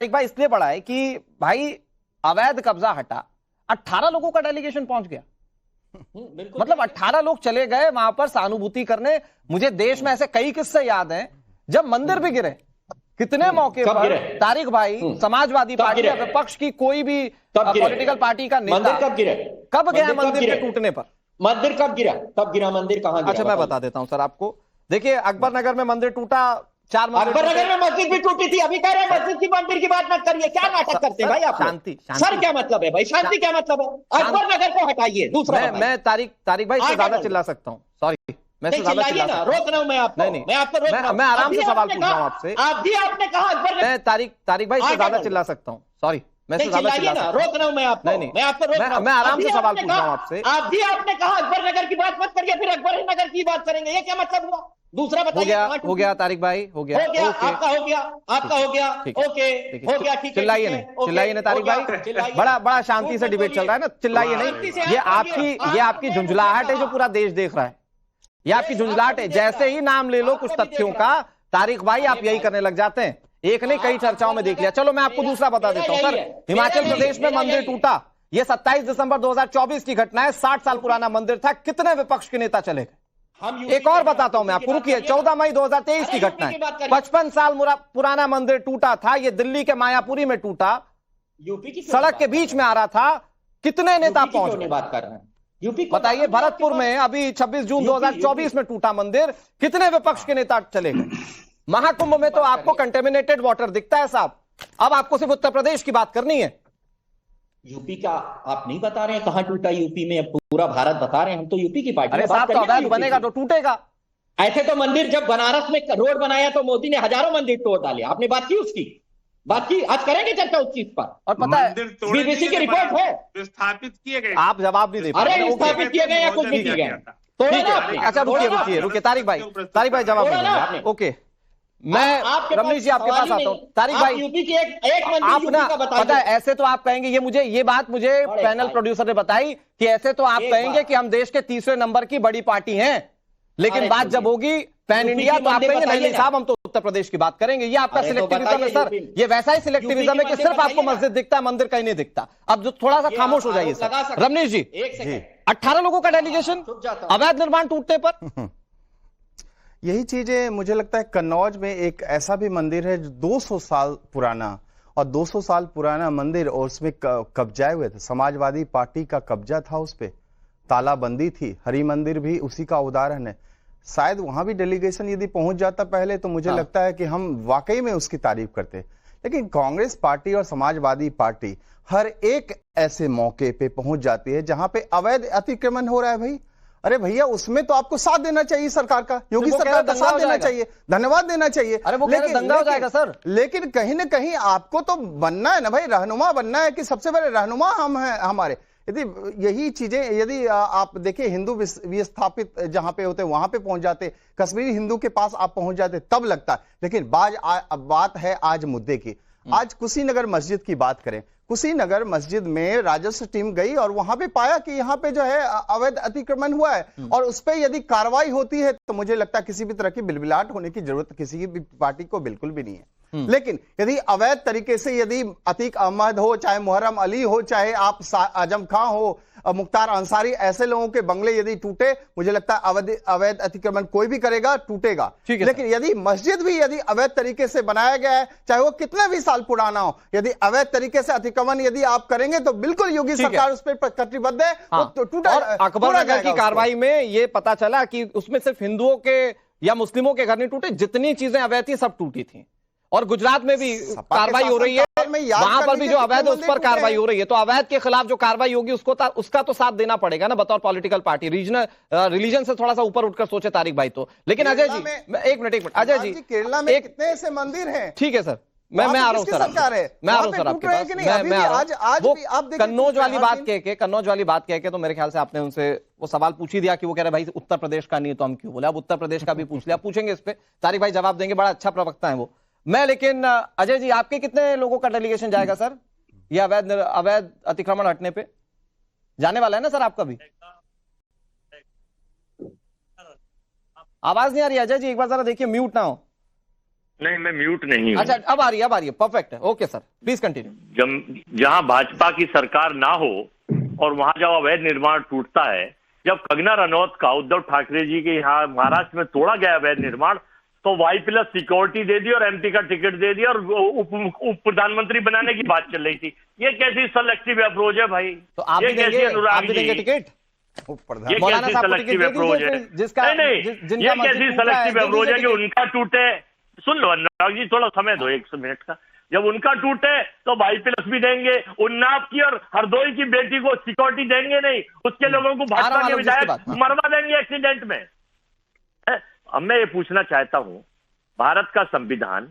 एक बार इसलिए बढ़ा है कि भाई अवैध कब्जा हटा, 18 लोगों का डेलीगेशन पहुंच गया। मतलब 18 लोग चले गए वहां पर सहानुभूति करने। मुझे देश में ऐसे कई किस्से याद हैं जब मंदिर भी गिरे। कितने मौके पर तारिक भाई समाजवादी पार्टी या विपक्ष की कोई भी पॉलिटिकल पार्टी का नेता कब गया मंदिर के टूटने पर? मंदिर कब गिरा? कब गिरा मंदिर? कहां गिरा? अच्छा मैं बता देता हूं सर आपको। देखिए अकबर नगर में मंदिर टूटा, 4 मंदिर। अकबर नगर में मस्जिद भी टूटी थी। अभी कह रहे हैं मस्जिद की मंदिर की बात मत करिए। क्या नाटक करते हैं भाई आप? शांति सर क्या मतलब है भाई? शांति क्या मतलब है? अकबर नगर को हटाइए। दूसरा मैं तारिक भाई से ज्यादा चिल्ला सकता हूँ, सॉरी मैं से ज्यादा चिल्ला सकता हूं। रोक रहा हूं मैं आपको। नहीं मैं आपको रोक रहा हूं। मैं आराम से सवाल पूछ रहा हूं आपसे। आप भी आपने कहा अकबर। मैं तारिक भाई से ज्यादा चिल्ला सकता हूं, सॉरी मैं से ज्यादा चिल्ला सकता हूं। रोक रहा हूं मैं आपको। नहीं मैं आपको रोक रहा हूं। मैं आराम से सवाल पूछ रहा हूं आपसे। आप भी आपने कहा अकबर नगर की बात मत करिए, फिर अकबर नगर की बात करेंगे। ये क्या मतलब हुआ? दूसरा बताइए। हो गया तारिक भाई, हो गया आपका हो गया ओके हो गया ठीक है। चिल्लाइए ना तारिक भाई, बड़ा शांति से डिबेट चल रहा है ना, चिल्लाइए नहीं। ये आपकी झुंझलाहट है जो पूरा देश देख रहा है। ये आपकी झुंझलाहट है। जैसे ही नाम ले लो कुछ तथ्यों का तारिक भाई आप यही करने लग जाते हैं। एक ने कई चर्चाओं में देख लिया। चलो मैं आपको दूसरा बता देता हूं सर। हिमाचल प्रदेश में मंदिर टूटा, यह 27 दिसंबर 2024 की घटना है। 60 साल पुराना मंदिर था। कितने विपक्ष के नेता चले गए? एक और बताता हूं मैं आपको, रुकिए। 14 मई 2023 की घटना है। 55 साल पुराना मंदिर टूटा था। यह दिल्ली के मायापुरी में टूटा, सड़क के बीच में आ रहा था। कितने नेता पहुंच गए? बात कर रहे हैं यूपी। बताइए भरतपुर में अभी 26 जून 2024 में टूटा मंदिर, कितने विपक्ष के नेता चले गए? महाकुंभ में तो आपको कंटेमिनेटेड वाटर दिखता है साहब। अब आपको सिर्फ उत्तर प्रदेश की बात करनी है। यूपी का आप नहीं बता रहे हैं कहां टूटा यूपी में? पूरा भारत बता रहे हैं। हम तो यूपी की पार्टी। अरे साहब तो अवैध बनेगा तो टूटेगा। ऐसे तो मंदिर जब बनारस में रोड बनाया तो मोदी ने हजारों मंदिर तोड़ डाले। आपने बात की उसकी? बात की? आज करेंगे चर्चा उस चीज पर। और पता है बीबीसी की रिपोर्ट है, विस्थापित किए गए। आप जवाब नहीं दे पा रहे। अरे विस्थापित किए गए या कुछ नहीं किए गए? अच्छा रुकिए तारिक भाई जवाब देंगे। ओके मैं रमनीश जी आपके पास आता हूं। तारिक भाई यूपी की एक आप ना पता है ऐसे तो आप कहेंगे, ये बात मुझे पैनल प्रोड्यूसर ने बताई कि ऐसे तो आप कहेंगे कि हम देश के 30वें नंबर की बड़ी पार्टी हैं, लेकिन बात जब होगी पैन इंडिया तो आप कहेंगे नहीं साहब हम तो उत्तर प्रदेश की बात करेंगे। ये आपका सिलेक्टिविज्म है सर। ये वैसा ही सिलेक्टिविज्म है कि सिर्फ आपको मस्जिद दिखता है, मंदिर कहीं नहीं दिखता। अब जो थोड़ा सा खामोश हो जाइए सर। रमनीश जी 18 लोगों का डेलीगेशन अवैध निर्माण टूटने पर। यही चीजें मुझे लगता है कन्नौज में एक ऐसा भी मंदिर है जो 200 साल पुराना, और 200 साल पुराना मंदिर और उसमें कब्जाए हुए थे। समाजवादी पार्टी का कब्जा था, उस पर तालाबंदी थी। हरि मंदिर भी उसी का उदाहरण है। शायद वहां भी डेलीगेशन यदि पहुंच जाता पहले तो मुझे लगता है कि हम वाकई में उसकी तारीफ करते। लेकिन कांग्रेस पार्टी और समाजवादी पार्टी हर एक ऐसे मौके पे पहुंच जाती है जहां पे अवैध अतिक्रमण हो रहा है। भाई अरे भैया उसमें तो आपको साथ देना चाहिए सरकार का, योगी सरकार का साथ देना चाहिए, धन्यवाद देना चाहिए। अरे वो दंगा हो जाएगा सर। लेकिन कहीं ना कहीं आपको तो बनना है ना भाई, रहनुमा बनना है कि सबसे बड़े रहनुमा हम हैं हमारे। यदि यही चीजें यदि आप देखिए हिंदू विस्थापित जहां पे होते वहां पे पहुंच जाते, कश्मीरी हिंदू के पास आप पहुंच जाते तब लगता। लेकिन बात है आज मुद्दे की। आज कुशीनगर मस्जिद की बात करें। कुशीनगर मस्जिद में राजस्व टीम गई और वहां पे पाया कि यहाँ पे जो है अवैध अतिक्रमण हुआ है, और उस पर यदि कार्रवाई होती है तो मुझे लगता है किसी भी तरह की बिलबिलाहट होने की जरूरत किसी भी पार्टी को बिल्कुल भी नहीं है। लेकिन यदि अवैध तरीके से यदि अतीक अहमद हो, चाहे मुहर्रम अली हो, चाहे आप आजम खां हो, मुख्तार अंसारी, ऐसे लोगों के बंगले यदि टूटे, मुझे लगता है अवैध अतिक्रमण कोई भी करेगा टूटेगा। लेकिन यदि मस्जिद भी यदि अवैध तरीके से बनाया गया है, चाहे वो कितने भी साल पुराना हो, यदि अवैध तरीके से अतिक्रमण यदि आप करेंगे तो बिल्कुल योगी सरकार उस पर कटिबद्ध है। तो टूटा। अकबर नगर की कार्रवाई में ये पता चला कि उसमें सिर्फ हिंदुओं के या मुस्लिमों के घर नहीं टूटे, जितनी चीजें अवैध थी सब टूटी थी। और गुजरात में भी कार्रवाई हो रही है, वहां पर भी जो अवैध है उस पर कार्रवाई हो रही है। तो अवैध के खिलाफ जो कार्रवाई होगी उसका तो साथ देना पड़ेगा ना बतौर पॉलिटिकल पार्टी। रिलीजन से थोड़ा सा ऊपर उठकर सोचे तारिक भाई तो। लेकिन अजय जी एक मिनट अजय जी, केरला में कितने ऐसे मंदिर हैं? ठीक है सर, मैं आ रहा हूं सर, मैं आ रहा हूं सर आपके पास। मैं आ रहा हूं। कन्नौज वाली बात कह के तो मेरे ख्याल से आपने उनसे वो सवाल पूछ ही दिया कि वो कह रहे भाई उत्तर प्रदेश का नहीं तो हम क्यों बोले। अब उत्तर प्रदेश का भी पूछ लिया, पूछेंगे इस पे, तारिक भाई जवाब देंगे, बड़ा अच्छा प्रवक्ता है वो। मैं लेकिन अजय जी आपके कितने लोगों का डेलीगेशन जाएगा सर ये अवैध अतिक्रमण हटने पे? जाने वाला है ना सर आपका भी? आवाज नहीं आ रही अजय जी, एक बार जरा देखिए म्यूट ना हो। नहीं, मैं म्यूट नहीं हूँ। अच्छा, अब आ रही है, परफेक्ट है। Okay sir, please continue. जहां भाजपा की सरकार ना हो और वहां जब अवैध निर्माण टूटता है, जब कंगना रनौत का उद्धव ठाकरे जी के यहाँ महाराष्ट्र में तोड़ा गया अवैध निर्माण, तो Y+ सिक्योरिटी दे दी और MP का टिकट दे दिया और उप प्रधानमंत्री बनाने की बात चल रही थी। ये कैसी सेलेक्टिव अप्रोच है भाई? तो आप भी देंगे, आप भी देंगे टिकट? ये कैसी सेलेक्टिव अप्रोच है? नहीं, ये कैसी सेलेक्टिव अप्रोच है कि उनका टूटे? सुन लो अनुराग जी, थोड़ा समय दो 1 मिनट का। जब उनका टूटे तो Y+ भी देंगे, उन्नाव की और हरदोई की बेटी को सिक्योरिटी देंगे नहीं, उसके लोगों को भाजपा के विधायक मरवा देंगे एक्सीडेंट में। अब मैं ये पूछना चाहता हूं, भारत का संविधान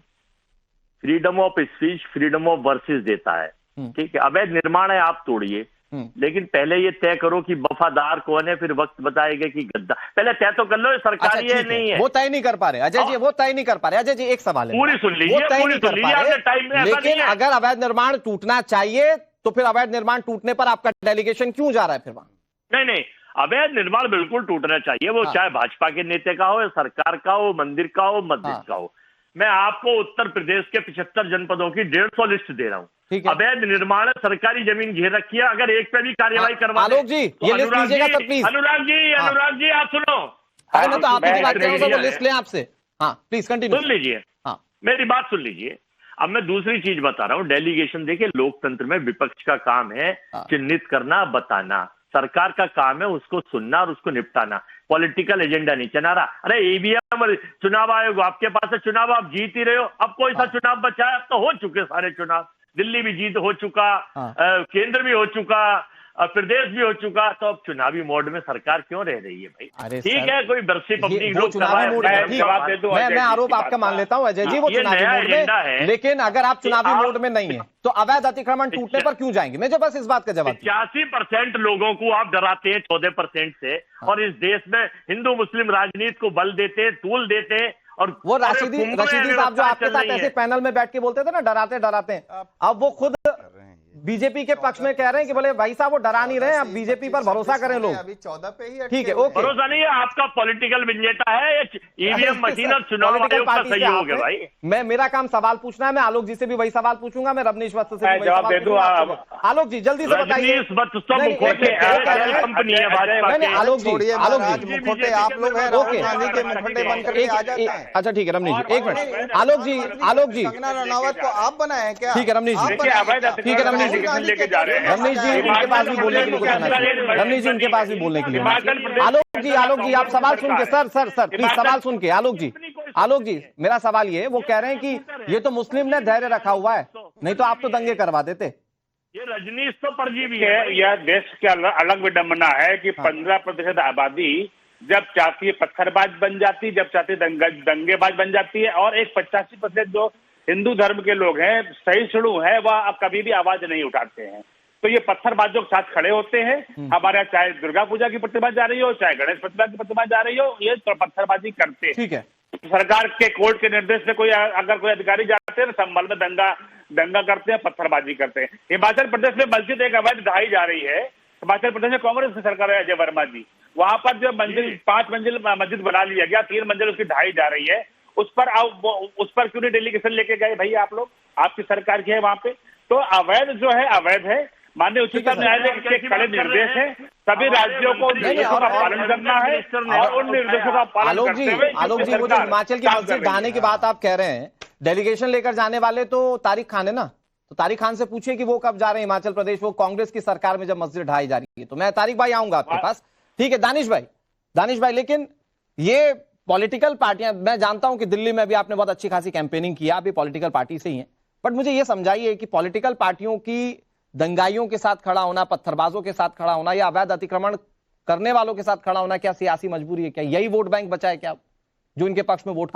freedom of speech, freedom of versus देता है, ठीक है? अवैध निर्माण है, आप तोड़िए, लेकिन पहले ये तय करो कि वफादार कौन है, फिर वक्त बताएगा कि गद्दार। पहले तय तो कर लो सरकारी है नहीं है। वो तय नहीं कर पा रहे अजय जी, वो तय नहीं कर पा रहे। अजय जी एक सवाल है, पूरी सुन लीजिए, पूरी सुन लीजिए, आपने टाइम में। लेकिन अगर अवैध निर्माण टूटना चाहिए तो फिर अवैध निर्माण टूटने पर आपका डेलीगेशन क्यों जा रहा है फिर वहां? नहीं, अवैध निर्माण बिल्कुल टूटना चाहिए, वो चाहे भाजपा के नेता का हो, सरकार का हो, मंदिर का हो, मस्जिद का हो। मैं आपको उत्तर प्रदेश के 75 जनपदों की 150 लिस्ट दे रहा हूँ। अवैध निर्माण सरकारी जमीन घेर रखी है, अगर एक पे भी कार्रवाई करवा आलोक जी ये लिस्ट लीजिएगा सर प्लीज। अनुराग जी आप सुनो। अरे मैं तो आप ही की बात कर रहा हूं, वो लिस्ट लें आपसे। हाँ प्लीज कंटिन्यू। सुन लीजिए, हाँ मेरी बात सुन लीजिए। अब मैं दूसरी चीज बता रहा हूँ, डेलीगेशन देखिए, लोकतंत्र में विपक्ष का काम है चिन्हित करना, बताना, सरकार का काम है उसको सुनना और उसको निपटाना, पॉलिटिकल एजेंडा नहीं चला रहा। अरे ईवीएम चुनाव आयोग आपके पास है, चुनाव आप जीत ही रहे हो, अब कोई सा चुनाव बचा है? अब तो हो चुके सारे चुनाव, दिल्ली भी जीत हो चुका, केंद्र भी हो चुका, प्रदेश भी हो चुका, तो अब चुनावी मोड में सरकार क्यों रह रही है भाई? ठीक है, कोई बरसी पब्लिक लोग चुनावी मोड मैं आरोप आपका मान लेता हूं अजय जी, वो चुनावी मोड में है, लेकिन अगर आप चुनावी मोड में नहीं है तो अवैध अतिक्रमण टूटने पर क्यों जाएंगे? मुझे बस इस बात का जवाब। 85% लोगों को आप डराते हैं 14% से, और इस देश में हिंदू मुस्लिम राजनीति को बल देते, तूल देते, और वो रशीदी साहब जो आपके साथ ऐसे पैनल में बैठ के बोलते थे ना, डराते हैं, अब वो खुद बीजेपी के पक्ष में कह रहे हैं कि बोले भाई साहब वो डरा नहीं रहे, अब बीजेपी पर भरोसा करें लोग। अभी 14 पे ही ठीक है, भरोसा नहीं है, आपका पॉलिटिकल विजेता है, ईवीएम मशीन और चुनाव आयोग का सहयोग है भाई। मेरा काम सवाल पूछना है, मैं आलोक जी से भी वही सवाल पूछूंगा, मैं रजनीश वत्स से भी जवाब दे दूं। आलोक जी जल्दी से बताइए। कंपनी है भाजपा। आलोक जी आप लोग हैं, राहुल गांधी के मुखौटे बन करके आ जाते हैं। अच्छा ठीक है रमनीश जी, एक मिनट। आलोक जी कंगना रनावत को आप बनाए हैं क्या? ठीक है रमनीश जी, ठीक है रमनीश लेके जा रहे हैं। रमनीश जी उनके पास भी बोलने के लिए कुछ आना चाहिए, रमनीश जी उनके पास भी बोलने के लिए। आलोक जी आप सवाल सुन के सर प्लीज सवाल सुन के। आलोक जी मेरा सवाल ये, वो कह रहे हैं कि ये तो मुस्लिम ने धैर्य रखा हुआ है, नहीं तो आप तो दंगे करवा देते। ये रजनीश तो परजीवी है। यह देश के अलग विडंबना है कि 15% आबादी जब चाहती है पत्थरबाज बन जाती है, जब चाहती है दंगेबाज बन जाती है, और एक 85% जो हिंदू धर्म के लोग हैं, सहिष्णु हैं, वह अब कभी भी आवाज नहीं उठाते हैं। तो ये पत्थरबाजों के साथ खड़े होते हैं। हमारे यहाँ चाहे दुर्गा पूजा की प्रतिमा जा रही हो, चाहे गणेश प्रतिमा की प्रतिमा जा रही हो, ये तो पत्थरबाजी करते हैं। ठीक है, सरकार के कोर्ट के निर्देश से अगर कोई अधिकारी जाते हैं, संभल में दंगा करते हैं, पत्थरबाजी करते हैं। हिमाचल प्रदेश में मस्जिद एक अवैध ढाई जा रही है। हिमाचल प्रदेश में कांग्रेस की सरकार है, अजय वर्मा जी, वहां पर जो 5 मंजिल मस्जिद बना लिया गया, 3 मंजिल उसकी ढाई जा रही है, उस पर क्यों नहीं डेलीगेशन लेके गए भाई आप लोग? आपकी सरकार की है वहां पे। तो अवैध जो है अवैध है, माननीय उच्चतम न्यायालय के कड़े निर्देश है, सभी राज्यों को निर्देशों का पालन करना है, और उन निर्देशों का पालन करते हुए। आलोक जी वो जो हिमाचल की मस्जिद ढाने की बात आप कह रहे हैं, डेलीगेशन लेकर जाने वाले तो तारिक खान है ना, तो तारिक खान से पूछिए कि वो कब जा रहे हैं हिमाचल प्रदेश, वो कांग्रेस की सरकार में जब मस्जिद ढाई जा रही है। तो मैं तारिक भाई आऊंगा आपके पास। ठीक है दानिश भाई, लेकिन ये पॉलिटिकल पार्टियां, मैं जानता हूं कि दिल्ली में भी आपने बहुत अच्छी खासी कैंपेनिंग किया, आप भी पॉलिटिकल पार्टी से ही हैं, बट मुझे ये समझाइए कि पॉलिटिकल पार्टियों की दंगाइयों के साथ खड़ा होना, पत्थरबाजों के साथ खड़ा होना, या अवैध अतिक्रमण करने वालों के साथ खड़ा होना क्या सियासी मजबूरी है? क्या यही वोट बैंक बचा है क्या जो इनके पक्ष में वोट